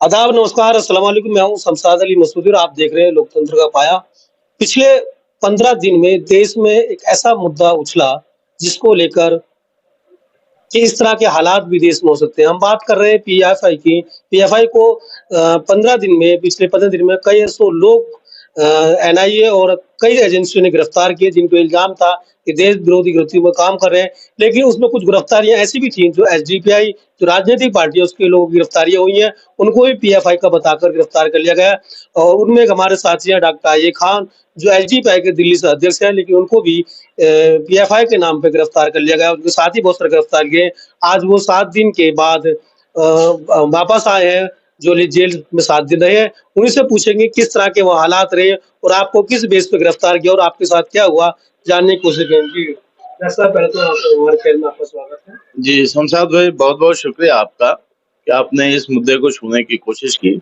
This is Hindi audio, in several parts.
आदाब, नमस्कार, अस्सलाम वालेकुम। मैं हूँ शमशाद अली मसूदी और आप देख रहे हैं लोकतंत्र का पाया। पिछले 15 दिन में देश में एक ऐसा मुद्दा उछला जिसको लेकर कि इस तरह के हालात भी देश में हो सकते हैं। हम बात कर रहे हैं पीएफआई की। पीएफआई को 15 दिन में पिछले 15 दिन में कई सौ लोग एनआईए और कई एजेंसियों ने गिरफ्तार किए जिन पे इल्ज़ाम था कि देश विरोधी गतिविधियों में काम कर रहे हैं। लेकिन उसमें कुछ गिरफ्तारियाँ ऐसी भी थीं जो एसडीपीआई जो राजनीतिक पार्टी है उसके लोगों की गिरफ्तारियाँ हुई हैं, उनको भी पीएफआई का बताकर गिरफ्तार कर लिया गया। और उनमें एक हमारे साथी हैं डॉक्टर आईए खान जो एसडीपीआई के दिल्ली से अध्यक्ष हैं, लेकिन उनको भी पीएफआई के नाम पे गिरफ्तार कर लिया गया। उनके साथ ही बहुत सारे गिरफ्तार किए। आज वो 7 दिन के बाद वापस आए हैं जो जेल में 7 दिन रहे हैं। उन्हीं से पूछेंगे किस तरह के वो हालात रहे और आपको किस बेस पे गिरफ्तार किया और आपके साथ क्या हुआ, जानने की कोशिश करेंगे। पहले तो हमारे चैनल में आपका स्वागत है। जी, शमशाद भाई बहुत-बहुत शुक्रिया आपका कि आपने इस मुद्दे को छूने की कोशिश की।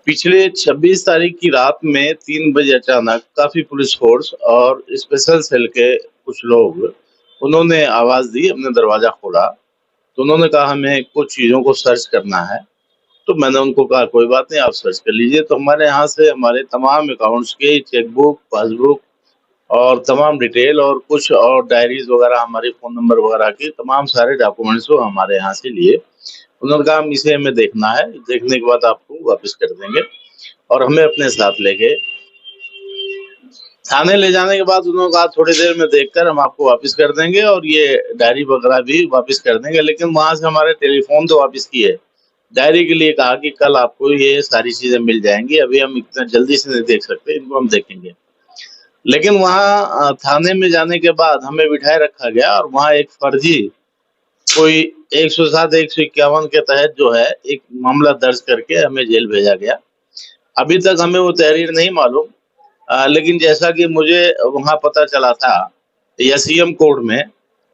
पिछले 26 तारीख की रात में 3 बजे अचानक काफ़ी पुलिस फ़ोर्स और स्पेशल सेल के कुछ लोग उन्होंने आवाज़ दी, हमने दरवाज़ा खोला, तो उन्होंने कहा हमें कुछ चीज़ों को सर्च करना है। तो मैंने उनको कहा कोई बात नहीं आप सर्च कर लीजिए। तो हमारे यहाँ से हमारे तमाम अकाउंट्स के चेकबुक, पासबुक और तमाम डिटेल और कुछ और डायरीज़ वगैरह हमारे फ़ोन नंबर वगैरह के तमाम सारे डॉक्यूमेंट्स वो हमारे यहाँ से लिए। उन्होंने कहा हम इसे हमें देखना है, देखने के बाद आपको वापस कर देंगे और हमें अपने साथ ले गए। थाने ले जाने के बाद उन्होंने कहा थोड़ी देर में देखकर हम आपको वापस कर देंगे और ये डायरी वगैरह भी वापस कर देंगे, लेकिन वहाँ से हमारे टेलीफ़ोन तो वापस किए। डायरी के लिए कहा कि कल आपको ये सारी चीज़ें मिल जाएँगी, अभी हम इतना जल्दी से नहीं देख सकते, इनको हम देखेंगे। लेकिन वहाँ थाने में जाने के बाद हमें बिठाए रखा गया और वहाँ एक फर्जी कोई 107 151 के तहत जो है एक मामला दर्ज करके हमें जेल भेजा गया। अभी तक हमें वो तहरीर नहीं मालूम, लेकिन जैसा कि मुझे वहाँ पता चला था एसईएम कोर्ट में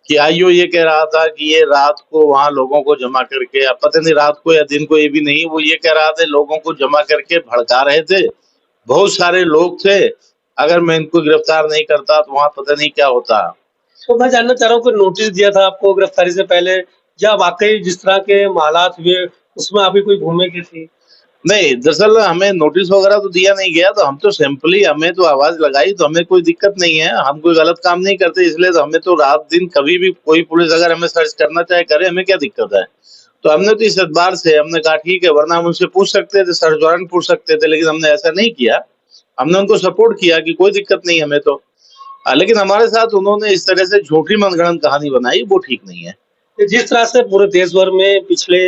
कि आईओ ये कह रहा था कि ये रात को वहाँ लोगों को जमा करके, अब पता नहीं रात को या दिन को, ये भी नहीं, वो ये कह रहा था लोगों को जमा करके भड़का रहे थे। बहुत सारे लोग थे, अगर मैं इनको गिरफ्तार नहीं करता तो वहाँ पता नहीं क्या होता। तो मैं जानना चाह रहा हूँ कि नोटिस दिया था आपको गिरफ्तारी से पहले या वाक़ई जिस तरह के हालात हुए उसमें आपकी कोई भूमिका थी? नहीं, दरअसल हमें नोटिस वगैरह तो दिया नहीं गया, तो हम तो सिंपली हमें तो आवाज़ लगाई, तो हमें कोई दिक्कत नहीं है, हम कोई गलत काम नहीं करते, इसलिए तो हमें तो रात-दिन कभी भी कोई पुलिस अगर हमें सर्च करना चाहे करे, हमें क्या दिक्कत है? तो हमने तो इस एतबार से हमने कहा ठीक है, वरना हम उनसे पूछ सकते थे, सर्च वारंट पूछ सकते थे, लेकिन हमने ऐसा नहीं किया। हमने उनको सपोर्ट किया कि कोई दिक्कत नहीं हमें तो। लेकिन हमारे साथ उन्होंने इस तरह से झूठी मनगढ़ंत कहानी बनाई, वो ठीक नहीं है। जिस तरह से पूरे देश भर में पिछले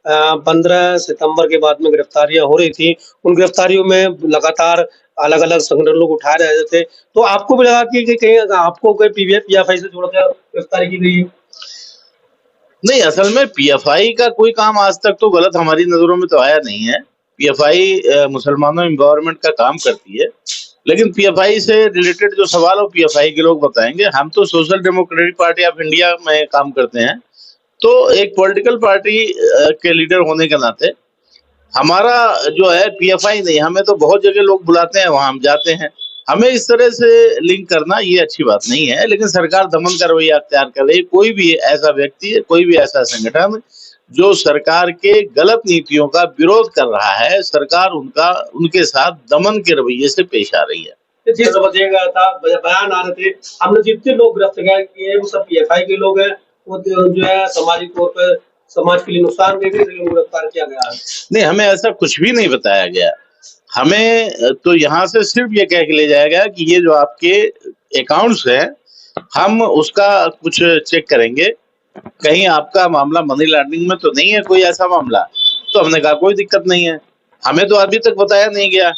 15 सितंबर के बाद में गिरफ्तारियां हो रही थी, उन गिरफ्तारियों में लगातार अलग-अलग संगठन लोग उठा रहे थे। तो आपको भी लगा कि कहीं आपको कोई पीएफआई से जोड़कर गिरफ्तारी की गई है? नहीं, असल में पीएफआई का कोई काम आज तक तो गलत हमारी नज़रों में तो आया नहीं है। पीएफआई मुसलमानों एम्पावरमेंट का काम करती है, लेकिन पीएफआई से रिलेटेड जो सवाल है वो पीएफआई के लोग बताएँगे। हम तो social democratic party of India में काम करते हैं, तो एक पॉलिटिकल पार्टी के लीडर होने के नाते हमारा जो है पीएफआई नहीं, हमें तो बहुत जगह लोग बुलाते हैं, वहाँ हम जाते हैं। हमें इस तरह से लिंक करना ये अच्छी बात नहीं है, लेकिन सरकार दमन का रवैया अख्तियार कर रही है। कोई भी ऐसा व्यक्ति, कोई भी ऐसा संगठन जो सरकार के गलत नीतियों का विरोध कर रहा है, सरकार उनके साथ दमन के रवैये से पेश आ रही है। जिस बताया गया था बयान आ रहे थे, हमने जितने लोग गिरफ्तार किए वो सब पीएफआई के लोग हैं, वो जो है सामाजिक तौर पर समाज के लिए नुकसान देंगे इसलिए उनको गिरफ्तार किया गया है। नहीं, हमें ऐसा कुछ भी नहीं बताया गया। हमें तो यहाँ से सिर्फ ये कह के ले जाया गया कि ये जो आपके अकाउंट्स हैं, हम उसका कुछ चेक करेंगे, कहीं आपका मामला मनी लॉन्ड्रिंग में तो नहीं है कोई ऐसा मामला। तो हमने कहा कोई दिक्कत नहीं है, हमें तो अभी तक बताया नहीं गया।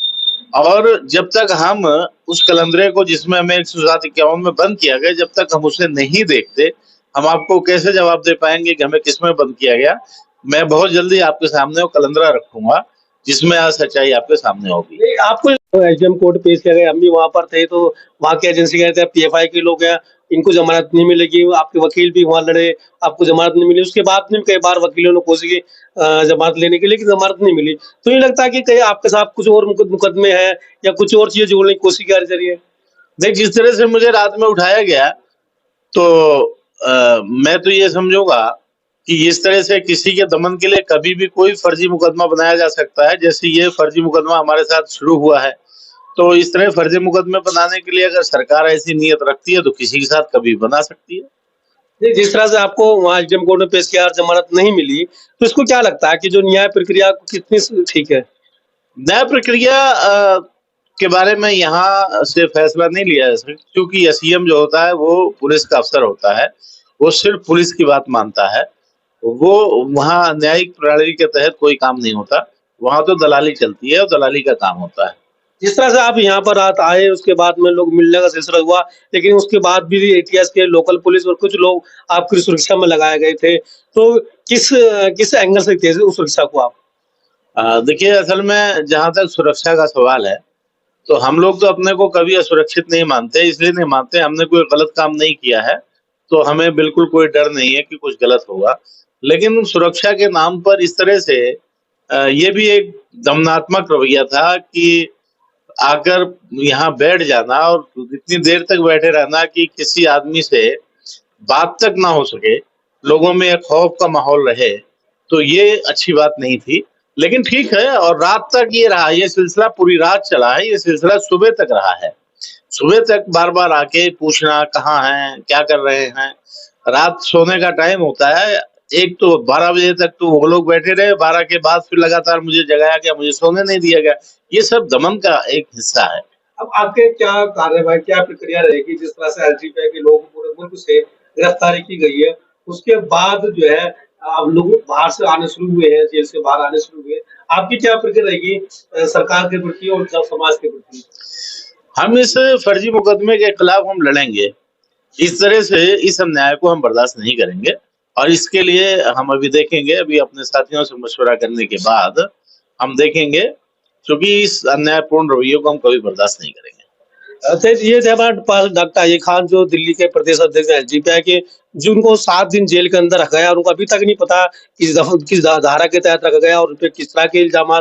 और जब तक हम उस कलंदरे को जिसमें हमें 107-51 में बंद किया गया, जब तक हम उसे नहीं देखते, हम आपको कैसे जवाब दे पाएंगे कि हमें किसमें बंद किया गया। मैं बहुत जल्दी आपके सामने वो कलंदरा रखूंगा जिसमें आज सच्चाई आपके सामने होगी। आपको एसडीएम कोर्ट पेश किया गया, हम भी वहाँ पर थे, तो वहाँ की एजेंसी कहते हैं पीएफआई के लोग हैं, इनको जमानत नहीं मिलेगी। आपके वकील भी वहाँ लड़े, आपको जमानत नहीं मिली। उसके बाद में कई बार वकीलों ने कोशिश की जमानत लेने की, लेकिन जमानत नहीं मिली। तो ये लगता है कि कहीं आपके साथ कुछ और मुकदमे हैं या कुछ और चीजें जोड़ने की कोशिश की जा रही है। देख, जिस तरह से मुझे रात में उठाया गया, तो मैं तो ये समझूंगा कि इस तरह से किसी के दमन के लिए कभी भी कोई फर्जी मुकदमा बनाया जा सकता है। जैसे ये फर्जी मुकदमा हमारे साथ शुरू हुआ है, तो इस तरह फर्जी मुकदमे बनाने के लिए अगर सरकार ऐसी नीयत रखती है तो किसी के साथ कभी बना सकती है। नहीं, जिस तरह से आपको वहाँ एसडीएम कोर्ट में पेश किया और जमानत नहीं मिली, तो इसको क्या लगता है कि जो न्याय प्रक्रिया कितनी ठीक है? न्याय प्रक्रिया के बारे में यहाँ से फैसला नहीं लिया जा सकता, क्योंकि एसडीएम जो होता है वो पुलिस का अफसर होता है, वो सिर्फ पुलिस की बात मानता है। वो वहाँ न्यायिक प्रणाली के तहत कोई काम नहीं होता, वहाँ तो दलाली चलती है और दलाली का काम होता है। जिस तरह से आप यहाँ पर रात आए, उसके बाद में लोग मिलने का सिलसिला हुआ, लेकिन उसके बाद भी एटीएस के लोकल पुलिस और कुछ लोग आपकी सुरक्षा में लगाए गए थे। तो किस एंगल से देखते हैं उस सुरक्षा को आप? देखिए, असल में जहाँ तक सुरक्षा का सवाल है, तो हम लोग तो अपने को कभी असुरक्षित नहीं मानते, इसलिए नहीं मानते, हमने कोई गलत काम नहीं किया है, तो हमें बिल्कुल कोई डर नहीं है कि कुछ गलत होगा। लेकिन सुरक्षा के नाम पर इस तरह से ये भी एक दमनात्मक रवैया था कि आकर यहाँ बैठ जाना और इतनी देर तक बैठे रहना कि किसी आदमी से बात तक ना हो सके, लोगों में एक खौफ का माहौल रहे, तो ये अच्छी बात नहीं थी। लेकिन ठीक है, और रात तक ये रहा, ये सिलसिला पूरी रात चला है, ये सिलसिला सुबह तक रहा है। सुबह तक बार-बार आके पूछना कहाँ हैं, क्या कर रहे हैं, रात सोने का टाइम होता है, एक तो 12 बजे तक तो वो लोग बैठे रहे, 12 के बाद फिर लगातार मुझे जगाया गया, मुझे सोने नहीं दिया गया। ये सब दमन का एक हिस्सा है। अब आपके क्या कार्यवाही, क्या प्रक्रिया रहेगी जिस तरह से एसडीपीआई के लोग पूरे मुल्क से गिरफ्तारी की गई है, उसके बाद जो है अब लोग बाहर से आने शुरू हुए हैं, जेल से बाहर आने शुरू हुए हैं। आपकी क्या प्रक्रिया रहेगी सरकार के प्रति और जब समाज के प्रति? हम इस फर्जी मुकदमे के खिलाफ हम लड़ेंगे। इस तरह से इस अन्याय को हम बर्दाश्त नहीं करेंगे और इसके लिए हम अभी देखेंगे, अभी अपने साथियों से मशवरा करने के बाद हम देखेंगे, क्योंकि इस अन्यायपूर्ण रवैये को हम कभी बर्दाश्त नहीं करेंगे। अच्छा, ये थे हमारे पास डॉक्टर अली खान, जो दिल्ली के प्रदेश अध्यक्ष हैं एसडीपीआई के, जिनको 7 दिन जेल के अंदर रखा गया और उनको अभी तक नहीं पता किस धारा के तहत रखा गया और उन पे किस तरह के इल्जाम